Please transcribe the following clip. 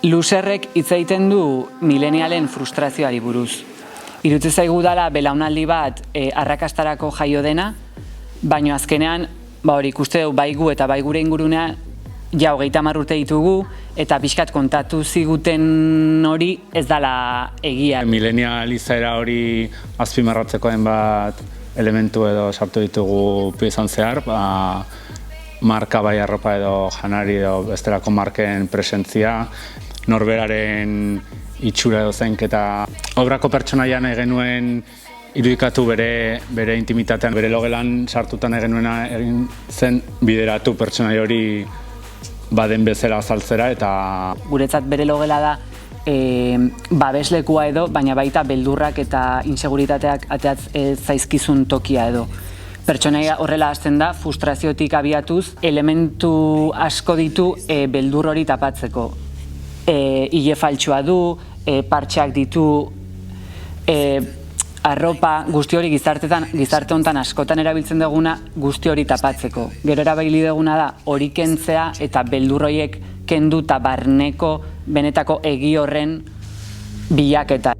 Luserrek hitz egiten du milenialen frustrazioari buruz. Iruditzen zaigu dela belaunaldi bat arrakastarako jaio dena, baina azkenean hori ikuste dugu bai gu eta bai gure ingurunea ja 30 urte ditugu eta pixkat kontatu ziguten hori ez dela egia. Milenial izaera hori azpimarratzekoen bat elementu edo sartu ditugu piezan zehar, marka bai arropa edo janari edo bestelako marken presentzia, norberaren itxura edo zeinketa. Obrako pertsonaian genuen irudikatu bere intimitatean, bere logelan sartutan genuena egin zen bideratu pertsonai hori baden bezala azaltzera eta... Guretzat bere logela da babeslekua edo, baina baita beldurrak eta inseguritateak ateatz zaizkizun tokia edo. Pertsonaia horrela hasten da, frustraziotik abiatuz, elementu asko ditu beldur hori tapatzeko. Ile faltsua du, partxeak ditu, arropa, guzti hori gizarte honetan askotan erabiltzen duguna guzti hori tapatzeko. Gero erabili duguna da hori kentzea eta beldur horiek kendu eta barneko benetako egi horren bilaketa.